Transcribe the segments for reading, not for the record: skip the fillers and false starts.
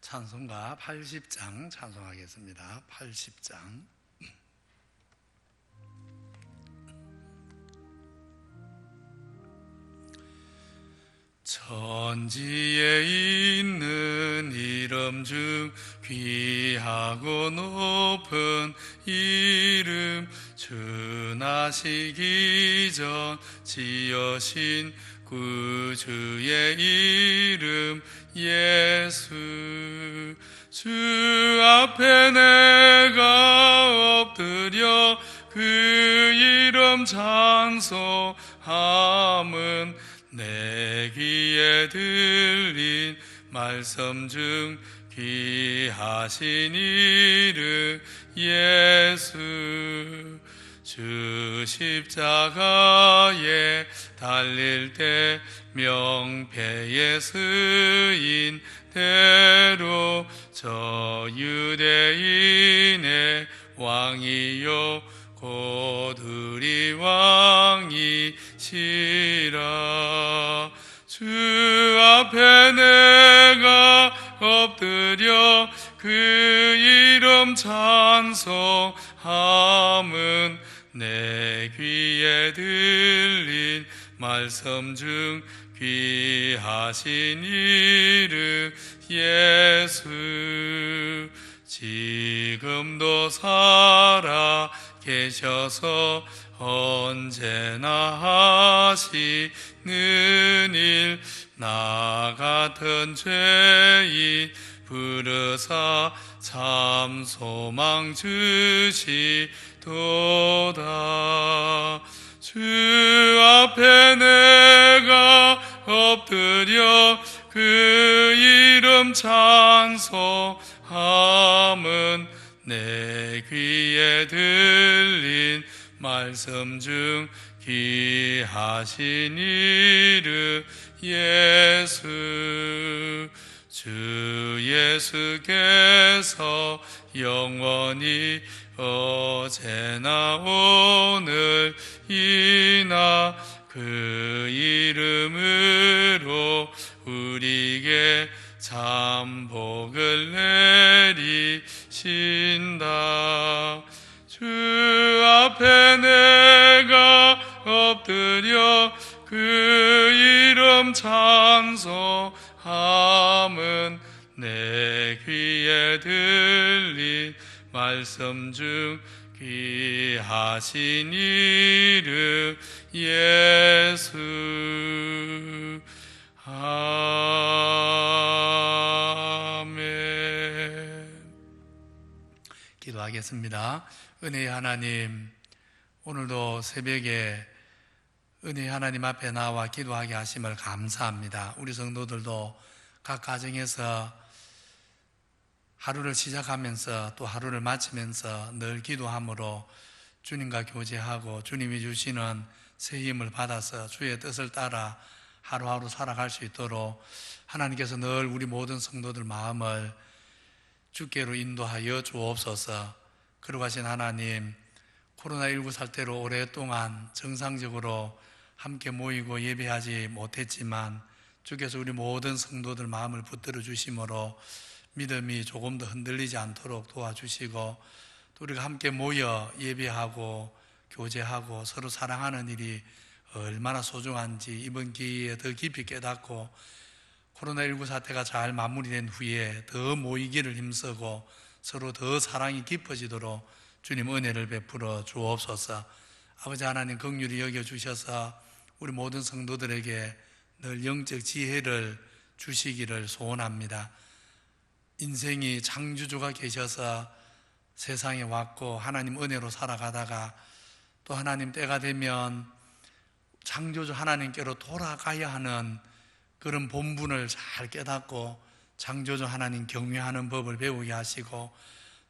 찬송가 80장 찬송하겠습니다. 80장. 천지에 있는 이름 중 귀하고 높은 이름, 주 나시기 전 지으신 구주의 이름 예수. 주 앞에 내가 엎드려 그 이름 찬송함은 내 귀에 들린 말씀 중 귀하신 이름 예수. 주 십자가에 달릴 때 명패에 쓰인 대로 저 유대인의 왕이요 곧 우리 왕이시라. 주 앞에 내가 엎드려 그 이름 찬송함은 내 귀에 들린 말씀 중 귀하신 이름 예수. 지금도 살아 계셔서 언제나 하시는 일, 나 같은 죄인 부르사 참 소망 주시도다. 주 앞에 내가 엎드려 그 이름 찬송함은 내 귀에 들린 말씀 중 귀하신 이름 예수. 주 예수께서 영원히 어제나 오늘이나 그 이름으로 우리에게 참 복을 내리신다. 주 앞에 내가 엎드려 그 이름 찬송함은 내 귀에 들린 말씀 중 귀하신 이름 예수. 아멘. 기도하겠습니다. 은혜의 하나님, 오늘도 새벽에 은혜의 하나님 앞에 나와 기도하게 하심을 감사합니다. 우리 성도들도 각 가정에서 하루를 시작하면서 또 하루를 마치면서 늘 기도함으로 주님과 교제하고 주님이 주시는 새 힘을 받아서 주의 뜻을 따라 하루하루 살아갈 수 있도록 하나님께서 늘 우리 모든 성도들 마음을 주께로 인도하여 주옵소서. 그러고 하신 하나님, 코로나19 사태로 오랫동안 정상적으로 함께 모이고 예배하지 못했지만 주께서 우리 모든 성도들 마음을 붙들어 주심으로 믿음이 조금 더 흔들리지 않도록 도와주시고, 또 우리가 함께 모여 예배하고 교제하고 서로 사랑하는 일이 얼마나 소중한지 이번 기회에 더 깊이 깨닫고 코로나19 사태가 잘 마무리된 후에 더 모이기를 힘쓰고 서로 더 사랑이 깊어지도록 주님 은혜를 베풀어 주옵소서. 아버지 하나님, 긍휼히 여겨주셔서 우리 모든 성도들에게 늘 영적 지혜를 주시기를 소원합니다. 인생이 창조주가 계셔서 세상에 왔고 하나님 은혜로 살아가다가 또 하나님 때가 되면 창조주 하나님께로 돌아가야 하는 그런 본분을 잘 깨닫고 창조주 하나님 경외하는 법을 배우게 하시고,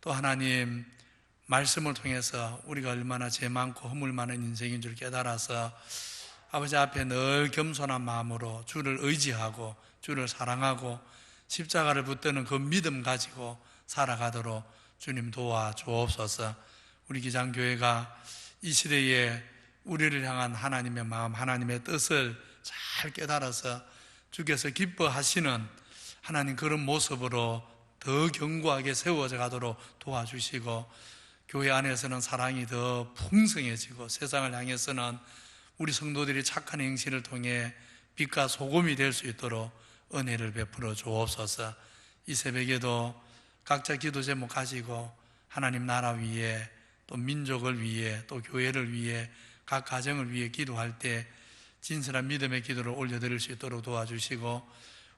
또 하나님 말씀을 통해서 우리가 얼마나 죄 많고 허물 많은 인생인 줄 깨달아서 아버지 앞에 늘 겸손한 마음으로 주를 의지하고 주를 사랑하고 십자가를 붙드는 그 믿음 가지고 살아가도록 주님 도와주옵소서. 우리 기장교회가 이 시대에 우리를 향한 하나님의 마음, 하나님의 뜻을 잘 깨달아서 주께서 기뻐하시는 하나님 그런 모습으로 더 견고하게 세워져 가도록 도와주시고, 교회 안에서는 사랑이 더 풍성해지고, 세상을 향해서는 우리 성도들이 착한 행실을 통해 빛과 소금이 될 수 있도록 은혜를 베풀어 주옵소서. 이 새벽에도 각자 기도 제목 가지고 하나님 나라 위에, 또 민족을 위해, 또 교회를 위해, 각 가정을 위해 기도할 때 진실한 믿음의 기도를 올려드릴 수 있도록 도와주시고,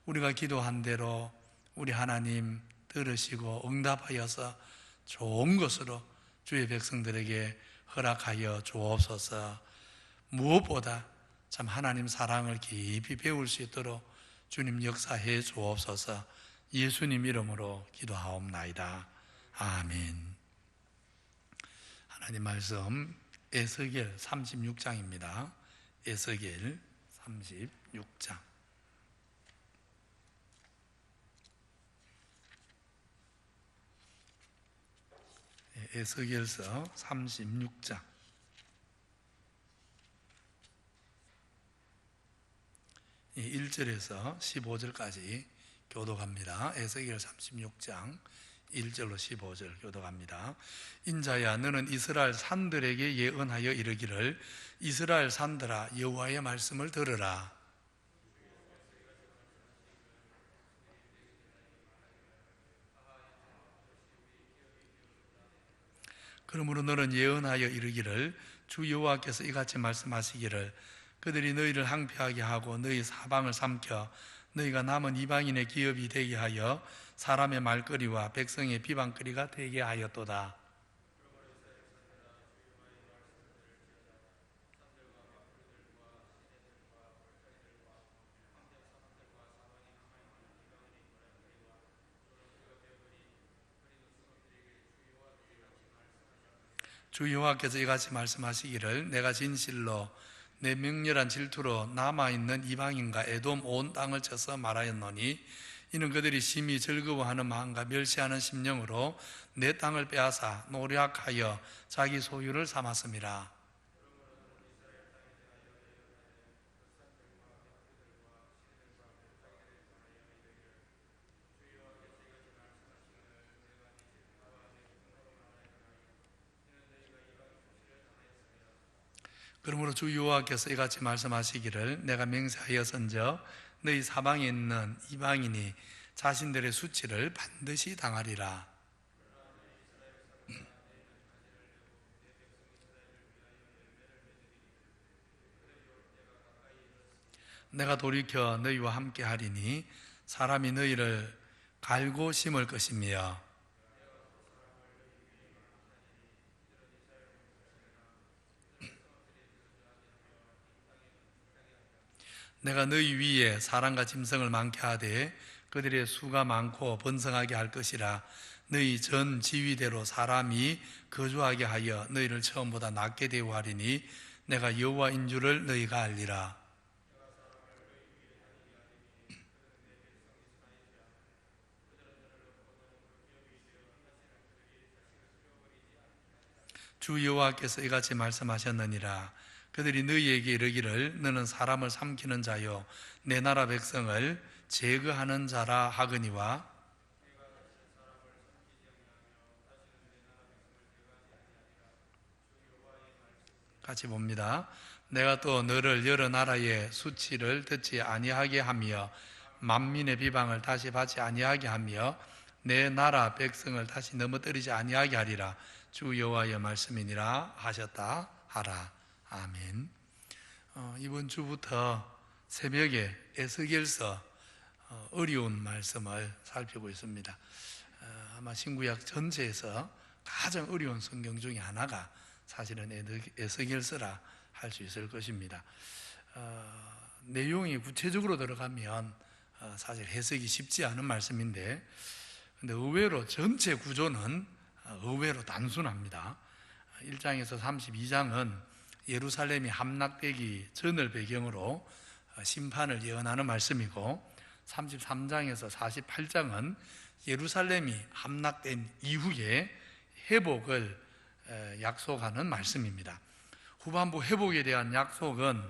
우리가 기도한 대로 우리 하나님 들으시고 응답하여서 좋은 것으로 주의 백성들에게 허락하여 주옵소서. 무엇보다 참 하나님 사랑을 깊이 배울 수 있도록 주님 역사해 주옵소서. 예수님 이름으로 기도하옵나이다. 아멘. 하나님 말씀 에스겔 36장입니다. 에스겔 36장. 에스겔서 36장 1절에서 15절까지 교독합니다. 에스겔 36장 1절로 15절 교독합니다. 인자야, 너는 이스라엘 산들에게 예언하여 이르기를, 이스라엘 산들아, 여호와의 말씀을 들으라. 그러므로 너는 예언하여 이르기를, 주 여호와께서 이같이 말씀하시기를, 그들이 너희를 항폐하게 하고 너희 사방을 삼켜 너희가 남은 이방인의 기업이 되게 하여 사람의 말거리와 백성의 비방거리가 되게 하였도다. 주 여호와께서 이같이 말씀하시기를, 내가 진실로 내 맹렬한 질투로 남아있는 이방인과 에돔 온 땅을 쳐서 말하였노니, 이는 그들이 심히 즐거워하는 마음과 멸시하는 심령으로 내 땅을 빼앗아 노략하여 자기 소유를 삼았음이라. 그러므로 주 여호와께서 이같이 말씀하시기를, 내가 맹세하여선저 너희 사방에 있는 이방인이 자신들의 수치를 반드시 당하리라. 내가 돌이켜 너희와 함께 하리니 사람이 너희를 갈고 심을 것이며, 내가 너희 위에 사람과 짐승을 많게 하되 그들의 수가 많고 번성하게 할 것이라. 너희 전 지위대로 사람이 거주하게 하여 너희를 처음보다 낮게 대우하리니 내가 여호와인 줄을 너희가 알리라. 주 여호와께서 이같이 말씀하셨느니라. 그들이 너희에게 이르기를, 너는 사람을 삼키는 자요 내 나라 백성을 제거하는 자라 하거니와, 같이 봅니다. 내가 또 너를 여러 나라의 수치를 듣지 아니하게 하며 만민의 비방을 다시 받지 아니하게 하며 내 나라 백성을 다시 넘어뜨리지 아니하게 하리라. 주 여호와의 말씀이니라 하셨다 하라. 아멘. 이번 주부터 새벽에 에스겔서 어려운 말씀을 살피고 있습니다. 아마 신구약 전체에서 가장 어려운 성경 중에 하나가 사실은 에스겔서라 할 수 있을 것입니다. 내용이 구체적으로 들어가면 사실 해석이 쉽지 않은 말씀인데, 근데 의외로 전체 구조는 의외로 단순합니다. 1장에서 32장은 예루살렘이 함락되기 전을 배경으로 심판을 예언하는 말씀이고, 33장에서 48장은 예루살렘이 함락된 이후에 회복을 약속하는 말씀입니다. 후반부 회복에 대한 약속은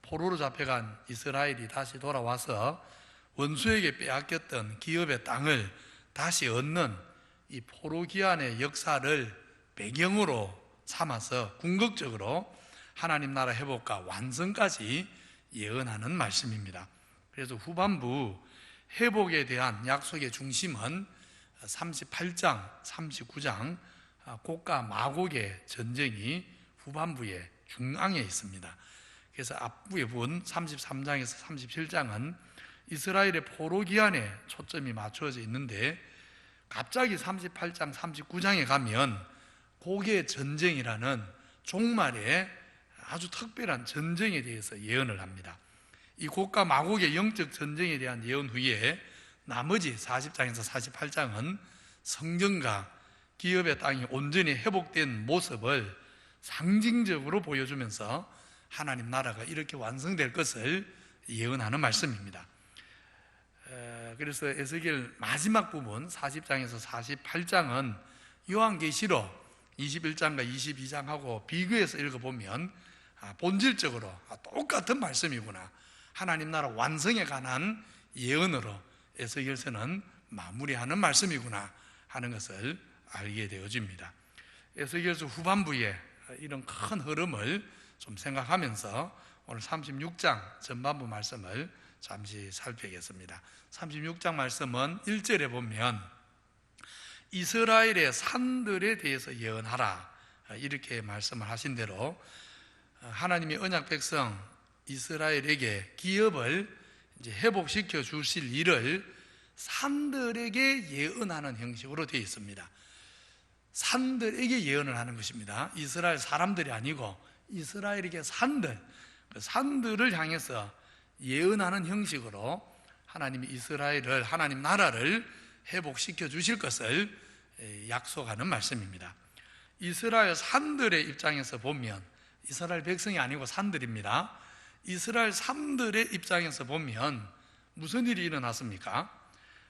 포로로 잡혀간 이스라엘이 다시 돌아와서 원수에게 빼앗겼던 기업의 땅을 다시 얻는 이 포로기한의 역사를 배경으로 삼아서 궁극적으로 하나님 나라 회복과 완성까지 예언하는 말씀입니다. 그래서 후반부 회복에 대한 약속의 중심은 38장, 39장 곡과 마곡의 전쟁이 후반부에 중앙에 있습니다. 그래서 앞부에 본 33장에서 37장은 이스라엘의 포로기한에 초점이 맞춰져 있는데 갑자기 38장, 39장에 가면 곡의 전쟁이라는 종말의 아주 특별한 전쟁에 대해서 예언을 합니다. 이 곡과 마곡의 영적 전쟁에 대한 예언 후에 나머지 40장에서 48장은 성전과 기업의 땅이 온전히 회복된 모습을 상징적으로 보여주면서 하나님 나라가 이렇게 완성될 것을 예언하는 말씀입니다. 그래서 에스겔 마지막 부분 40장에서 48장은 요한계시록 21장과 22장하고 비교해서 읽어보면 본질적으로 똑같은 말씀이구나, 하나님 나라 완성에 관한 예언으로 에스겔서는 마무리하는 말씀이구나 하는 것을 알게 되어집니다. 에스겔서 후반부에 이런 큰 흐름을 좀 생각하면서 오늘 36장 전반부 말씀을 잠시 살펴보겠습니다. 36장 말씀은 1절에 보면 이스라엘의 산들에 대해서 예언하라 이렇게 말씀을 하신 대로 하나님이 언약 백성 이스라엘에게 기업을 이제 회복시켜 주실 일을 산들에게 예언하는 형식으로 되어 있습니다. 산들에게 예언을 하는 것입니다. 이스라엘 사람들이 아니고 이스라엘에게 산들, 그 산들을 향해서 예언하는 형식으로 하나님이 이스라엘을, 하나님 나라를 회복시켜 주실 것을 약속하는 말씀입니다. 이스라엘 산들의 입장에서 보면, 이스라엘 백성이 아니고 산들입니다. 이스라엘 산들의 입장에서 보면 무슨 일이 일어났습니까?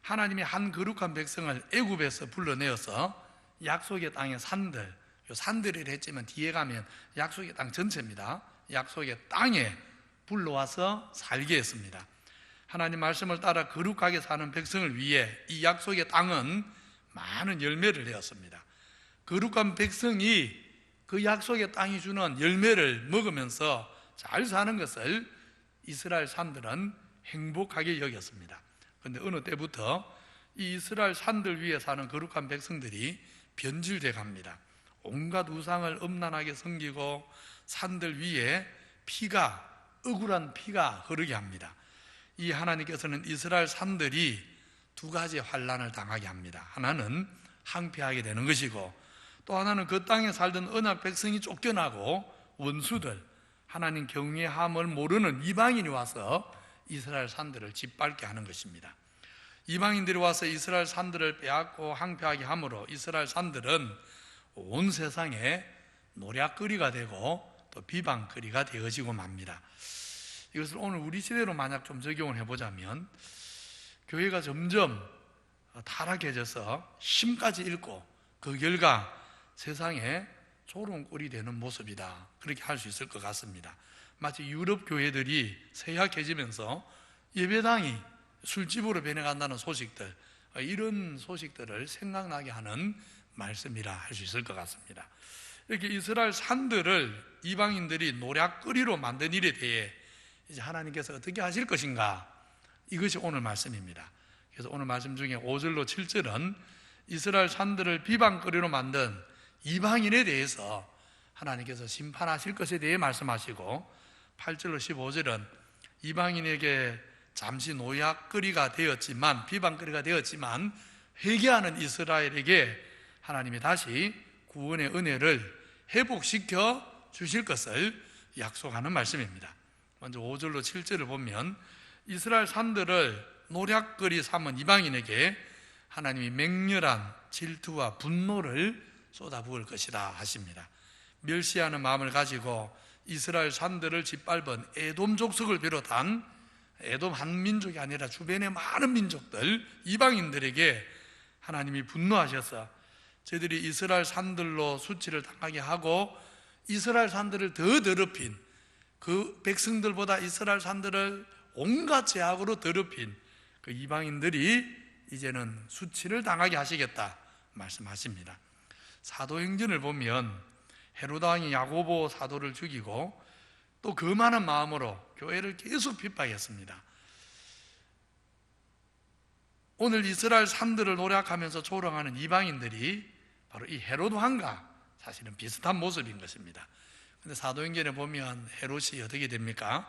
하나님이 한 거룩한 백성을 애굽에서 불러내어서 약속의 땅의 산들, 산들이라 했지만 뒤에 가면 약속의 땅 전체입니다. 약속의 땅에 불러와서 살게 했습니다. 하나님 말씀을 따라 거룩하게 사는 백성을 위해 이 약속의 땅은 많은 열매를 내었습니다. 거룩한 백성이 그 약속의 땅이 주는 열매를 먹으면서 잘 사는 것을 이스라엘 산들은 행복하게 여겼습니다. 그런데 어느 때부터 이 이스라엘 산들 위에 사는 거룩한 백성들이 변질돼 갑니다. 온갖 우상을 음란하게 섬기고 산들 위에 억울한 피가 흐르게 합니다. 이 하나님께서는 이스라엘 산들이 두 가지 환난을 당하게 합니다. 하나는 항폐하게 되는 것이고, 또 하나는 그 땅에 살던 언약 백성이 쫓겨나고 원수들, 하나님 경외함을 모르는 이방인이 와서 이스라엘 산들을 짓밟게 하는 것입니다. 이방인들이 와서 이스라엘 산들을 빼앗고 항폐하게 함으로 이스라엘 산들은 온 세상에 노략거리가 되고 또 비방거리가 되어지고 맙니다. 이것을 오늘 우리 시대로 만약 좀 적용을 해보자면, 교회가 점점 타락해져서 힘까지 잃고 그 결과 세상에 조롱꼴이 되는 모습이다, 그렇게 할 수 있을 것 같습니다. 마치 유럽 교회들이 쇠약해지면서 예배당이 술집으로 변해간다는 소식들, 이런 소식들을 생각나게 하는 말씀이라 할 수 있을 것 같습니다. 이렇게 이스라엘 산들을 이방인들이 노략거리로 만든 일에 대해 이제 하나님께서 어떻게 하실 것인가, 이것이 오늘 말씀입니다. 그래서 오늘 말씀 중에 5절로 7절은 이스라엘 산들을 비방거리로 만든 이방인에 대해서 하나님께서 심판하실 것에 대해 말씀하시고, 8절로 15절은 이방인에게 잠시 노약거리가 되었지만, 비방거리가 되었지만 회개하는 이스라엘에게 하나님이 다시 구원의 은혜를 회복시켜 주실 것을 약속하는 말씀입니다. 먼저 5절로 7절을 보면 이스라엘 산들을 노략거리 삼은 이방인에게 하나님이 맹렬한 질투와 분노를 쏟아부을 것이다 하십니다. 멸시하는 마음을 가지고 이스라엘 산들을 짓밟은 에돔 족속을 비롯한 에돔 한 민족이 아니라 주변의 많은 민족들, 이방인들에게 하나님이 분노하셔서 저희들이 이스라엘 산들로 수치를 당하게 하고 이스라엘 산들을 더 더럽힌, 그 백성들보다 이스라엘 산들을 온갖 죄악으로 더럽힌 그 이방인들이 이제는 수치를 당하게 하시겠다 말씀하십니다. 사도행전을 보면 헤로드 왕이 야고보 사도를 죽이고 또 그 많은 마음으로 교회를 계속 핍박했습니다. 오늘 이스라엘 산들을 노력하면서 조롱하는 이방인들이 바로 이 헤로드 왕과 사실은 비슷한 모습인 것입니다. 그런데 사도행전에 보면 헤롯이 어떻게 됩니까?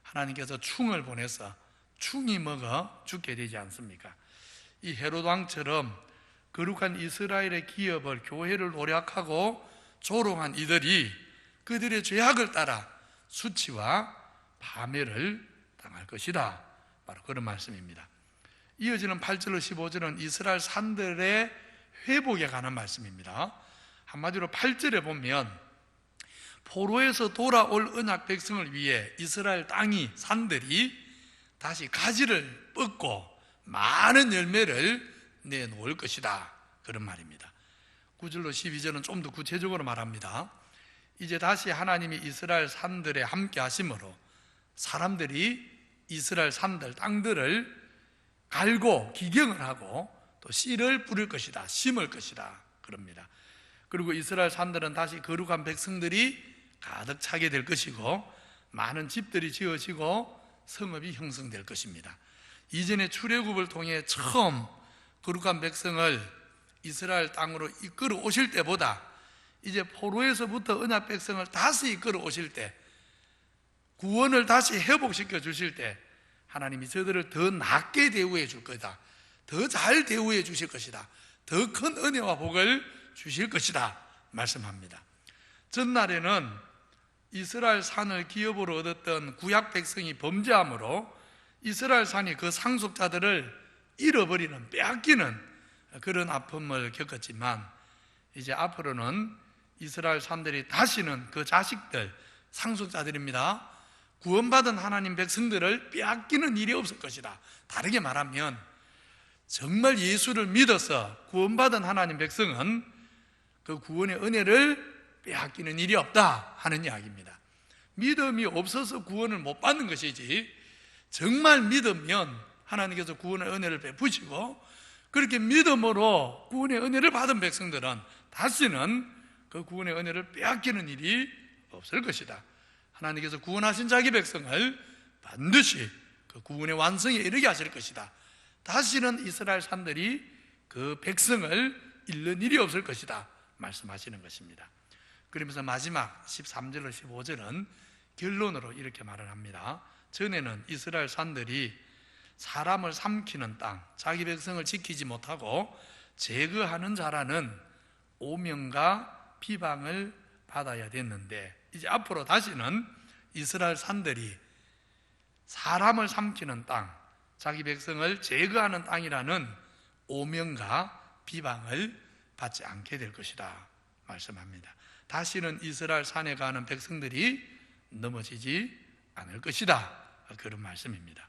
하나님께서 충을 보내서 충이 먹어 죽게 되지 않습니까? 이 헤롯 왕처럼 거룩한 이스라엘의 기업을, 교회를 노력하고 조롱한 이들이 그들의 죄악을 따라 수치와 파멸을 당할 것이다. 바로 그런 말씀입니다. 이어지는 8절로 15절은 이스라엘 산들의 회복에 관한 말씀입니다. 한마디로 8절에 보면 포로에서 돌아올 언약 백성을 위해 이스라엘 땅이, 산들이 다시 가지를 뻗고 많은 열매를 내놓을 것이다. 그런 말입니다. 9절로 12절은 좀 더 구체적으로 말합니다. 이제 다시 하나님이 이스라엘 산들에 함께 하심으로 사람들이 이스라엘 산들, 땅들을 갈고 기경을 하고 또 씨를 뿌릴 것이다, 심을 것이다 그럽니다. 그리고 이스라엘 산들은 다시 거룩한 백성들이 가득 차게 될 것이고 많은 집들이 지어지고 성읍이 형성될 것입니다. 이전에 출애굽을 통해 처음 거룩한 백성을 이스라엘 땅으로 이끌어 오실 때보다 이제 포로에서부터 언약 백성을 다시 이끌어 오실 때, 구원을 다시 회복시켜 주실 때 하나님이 저들을 더 낫게 대우해 줄 거다, 더 잘 대우해 주실 것이다, 더 큰 은혜와 복을 주실 것이다 말씀합니다. 전날에는 이스라엘 산을 기업으로 얻었던 구약 백성이 범죄함으로 이스라엘 산이 그 상속자들을 잃어버리는, 빼앗기는 그런 아픔을 겪었지만 이제 앞으로는 이스라엘 산들이 다시는 그 자식들, 상속자들입니다, 구원받은 하나님 백성들을 빼앗기는 일이 없을 것이다. 다르게 말하면 정말 예수를 믿어서 구원받은 하나님 백성은 그 구원의 은혜를 빼앗기는 일이 없다 하는 이야기입니다. 믿음이 없어서 구원을 못 받는 것이지, 정말 믿으면 하나님께서 구원의 은혜를 베푸시고 그렇게 믿음으로 구원의 은혜를 받은 백성들은 다시는 그 구원의 은혜를 빼앗기는 일이 없을 것이다. 하나님께서 구원하신 자기 백성을 반드시 그 구원의 완성에 이르게 하실 것이다. 다시는 이스라엘 산들이 그 백성을 잃는 일이 없을 것이다 말씀하시는 것입니다. 그러면서 마지막 13절로 15절은 결론으로 이렇게 말을 합니다. 전에는 이스라엘 산들이 사람을 삼키는 땅, 자기 백성을 지키지 못하고 제거하는 자라는 오명과 비방을 받아야 됐는데, 이제 앞으로 다시는 이스라엘 산들이 사람을 삼키는 땅, 자기 백성을 제거하는 땅이라는 오명과 비방을 받지 않게 될 것이다 말씀합니다. 다시는 이스라엘 산에 가는 백성들이 넘어지지 않을 것이다, 그런 말씀입니다.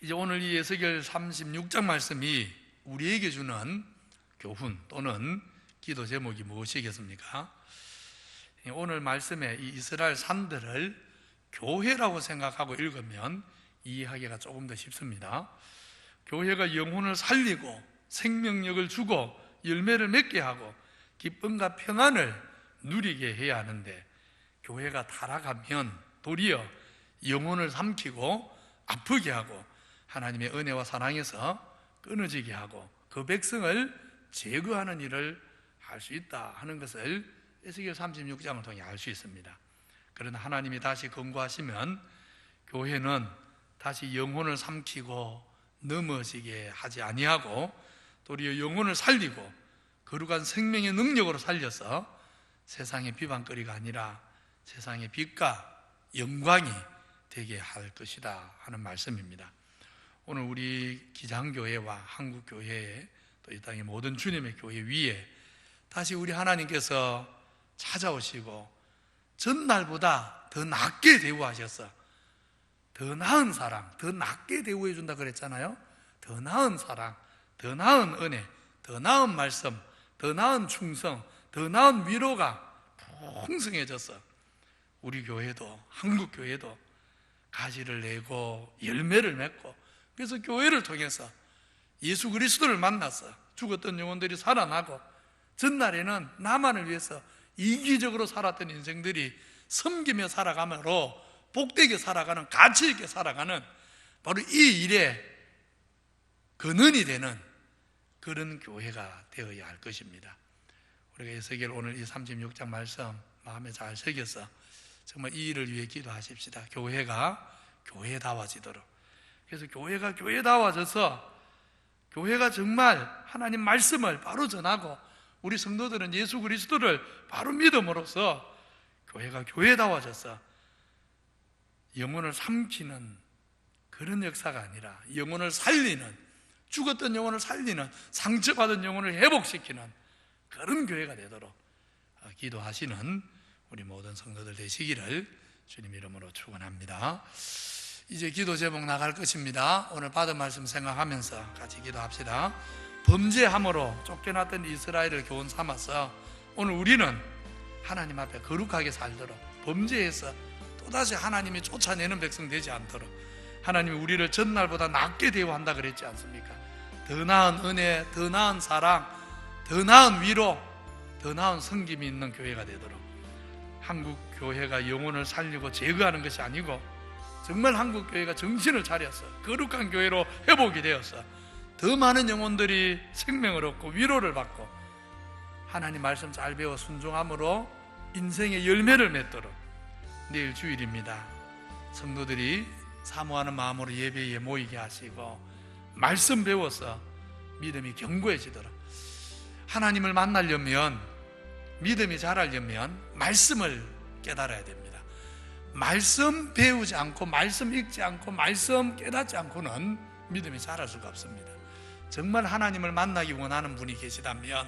이제 오늘 이 에스겔 36장 말씀이 우리에게 주는 교훈 또는 기도 제목이 무엇이겠습니까? 오늘 말씀에 이 이스라엘 산들을 교회라고 생각하고 읽으면 이해하기가 조금 더 쉽습니다. 교회가 영혼을 살리고 생명력을 주고 열매를 맺게 하고 기쁨과 평안을 누리게 해야 하는데, 교회가 타락하면 도리어 영혼을 삼키고 아프게 하고 하나님의 은혜와 사랑에서 끊어지게 하고 그 백성을 제거하는 일을 할 수 있다 하는 것을 에스겔 36장을 통해 알 수 있습니다. 그러나 하나님이 다시 권고하시면 교회는 다시 영혼을 삼키고 넘어지게 하지 아니하고 도리어 영혼을 살리고 거룩한 생명의 능력으로 살려서 세상의 비방거리가 아니라 세상의 빛과 영광이 되게 할 것이다 하는 말씀입니다. 오늘 우리 기장교회와 한국교회에 또 이 땅의 모든 주님의 교회 위에 다시 우리 하나님께서 찾아오시고 전날보다 더 낫게 대우하셔서 더 나은 사랑, 더 낫게 대우해 준다 그랬잖아요. 더 나은 사랑, 더 나은 은혜, 더 나은 말씀, 더 나은 충성, 더 나은 위로가 풍성해져서 우리 교회도, 한국 교회도 가지를 내고 열매를 맺고, 그래서 교회를 통해서 예수 그리스도를 만나서 죽었던 영혼들이 살아나고, 전날에는 나만을 위해서 이기적으로 살았던 인생들이 섬기며 살아가므로 복되게 살아가는, 가치 있게 살아가는 바로 이 일에 근원이 되는 그런 교회가 되어야 할 것입니다. 우리가 에스겔 오늘 이 36장 말씀 마음에 잘 새겨서 정말 이 일을 위해 기도하십시다. 교회가 교회다워지도록. 그래서 교회가 교회다워져서 교회가 정말 하나님 말씀을 바로 전하고, 우리 성도들은 예수 그리스도를 바로 믿음으로써 교회가 교회다워져서 영혼을 삼키는 그런 역사가 아니라 영혼을 살리는, 죽었던 영혼을 살리는, 상처받은 영혼을 회복시키는 그런 교회가 되도록 기도하시는 우리 모든 성도들 되시기를 주님 이름으로 축원합니다. 이제 기도 제목 나갈 것입니다. 오늘 받은 말씀 생각하면서 같이 기도합시다. 범죄함으로 쫓겨났던 이스라엘을 교훈 삼아서 오늘 우리는 하나님 앞에 거룩하게 살도록, 범죄에서 또다시 하나님이 쫓아내는 백성 되지 않도록 하나님이 우리를 전날보다 낫게 대우한다 그랬지 않습니까? 더 나은 은혜, 더 나은 사랑, 더 나은 위로, 더 나은 섬김이 있는 교회가 되도록, 한국 교회가 영혼을 살리고 제거하는 것이 아니고 정말 한국 교회가 정신을 차려서 거룩한 교회로 회복이 되어서 더 많은 영혼들이 생명을 얻고 위로를 받고 하나님 말씀 잘 배워 순종함으로 인생의 열매를 맺도록. 내일 주일입니다. 성도들이 사모하는 마음으로 예배에 모이게 하시고 말씀 배워서 믿음이 견고해지도록. 하나님을 만나려면, 믿음이 자라려면 말씀을 깨달아야 됩니다. 말씀 배우지 않고, 말씀 읽지 않고, 말씀 깨닫지 않고는 믿음이 자랄 수가 없습니다. 정말 하나님을 만나기 원하는 분이 계시다면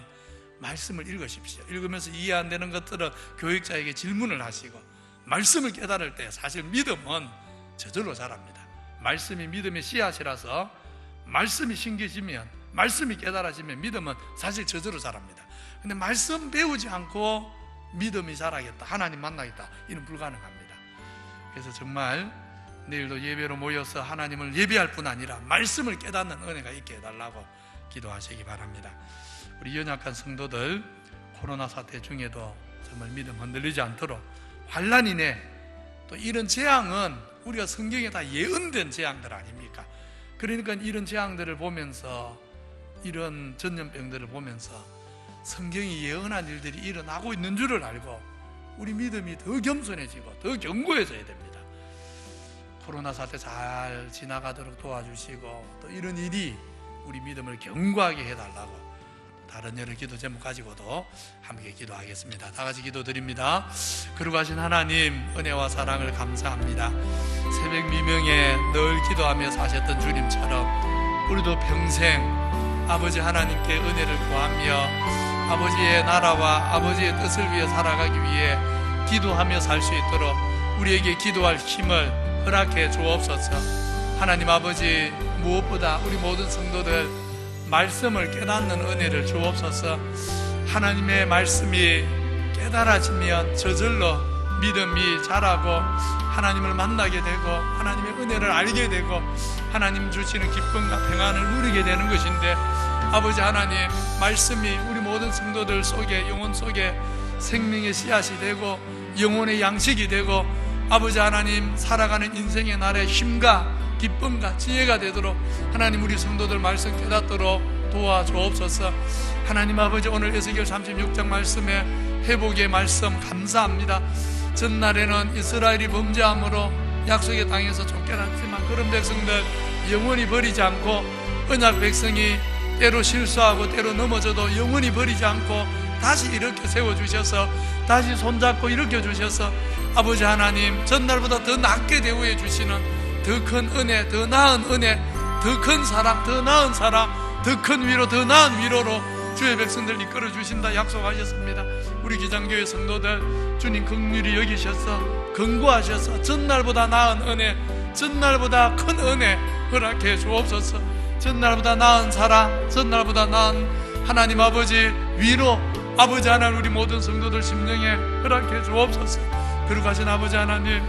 말씀을 읽으십시오. 읽으면서 이해 안 되는 것들은 교육자에게 질문을 하시고, 말씀을 깨달을 때 사실 믿음은 저절로 자랍니다. 말씀이 믿음의 씨앗이라서 말씀이 심겨지면, 말씀이 깨달아지면 믿음은 사실 저절로 자랍니다. 근데 말씀 배우지 않고 믿음이 자라겠다, 하나님 만나겠다, 이는 불가능합니다. 그래서 정말 내일도 예배로 모여서 하나님을 예배할 뿐 아니라 말씀을 깨닫는 은혜가 있게 해달라고 기도하시기 바랍니다. 우리 연약한 성도들, 코로나 사태 중에도 정말 믿음 흔들리지 않도록, 환난이네, 또 이런 재앙은 우리가 성경에 다 예언된 재앙들 아닙니까? 그러니까 이런 재앙들을 보면서, 이런 전염병들을 보면서 성경이 예언한 일들이 일어나고 있는 줄을 알고 우리 믿음이 더 겸손해지고 더 견고해져야 됩니다. 코로나 사태 잘 지나가도록 도와주시고, 또 이런 일이 우리 믿음을 견고하게 해달라고 다른 여러 기도 제목 가지고도 함께 기도하겠습니다. 다 같이 기도드립니다. 거룩하신 하나님, 은혜와 사랑을 감사합니다. 새벽 미명에 늘 기도하며 사셨던 주님처럼 우리도 평생 아버지 하나님께 은혜를 구하며 아버지의 나라와 아버지의 뜻을 위해 살아가기 위해 기도하며 살 수 있도록 우리에게 기도할 힘을 허락해 주옵소서. 하나님 아버지, 무엇보다 우리 모든 성도들 말씀을 깨닫는 은혜를 주옵소서. 하나님의 말씀이 깨달아지면 저절로 믿음이 자라고 하나님을 만나게 되고 하나님의 은혜를 알게 되고 하나님 주시는 기쁨과 평안을 누리게 되는 것인데, 아버지 하나님, 말씀이 우리 모든 성도들 속에, 영혼 속에 생명의 씨앗이 되고 영혼의 양식이 되고 아버지 하나님, 살아가는 인생의 날에 힘과 기쁨과 지혜가 되도록 하나님 우리 성도들 말씀 깨닫도록 도와주옵소서. 하나님 아버지, 오늘 에스겔 36장 말씀에 회복의 말씀 감사합니다. 전날에는 이스라엘이 범죄함으로 약속의 땅에서 쫓겨났지만 그런 백성들 영원히 버리지 않고, 언약 백성이 때로 실수하고 때로 넘어져도 영원히 버리지 않고 다시 일으켜 세워주셔서 다시 손잡고 일으켜 주셔서 아버지 하나님, 전날보다 더 낫게 대우해 주시는 더 큰 은혜, 더 나은 은혜, 더 큰 사랑, 더 나은 사랑, 더 큰 위로, 더 나은 위로로 주의 백성들 이끌어 주신다 약속하셨습니다. 우리 기장교회 성도들 주님 긍휼히 여기셔서 견고하셔서 전날보다 나은 은혜, 전날보다 큰 은혜 허락해 주옵소서. 전날보다 나은 사랑, 전날보다 나은 하나님 아버지 위로, 아버지 하나님 우리 모든 성도들 심령에 허락해 주옵소서. 거룩하신 아버지 하나님,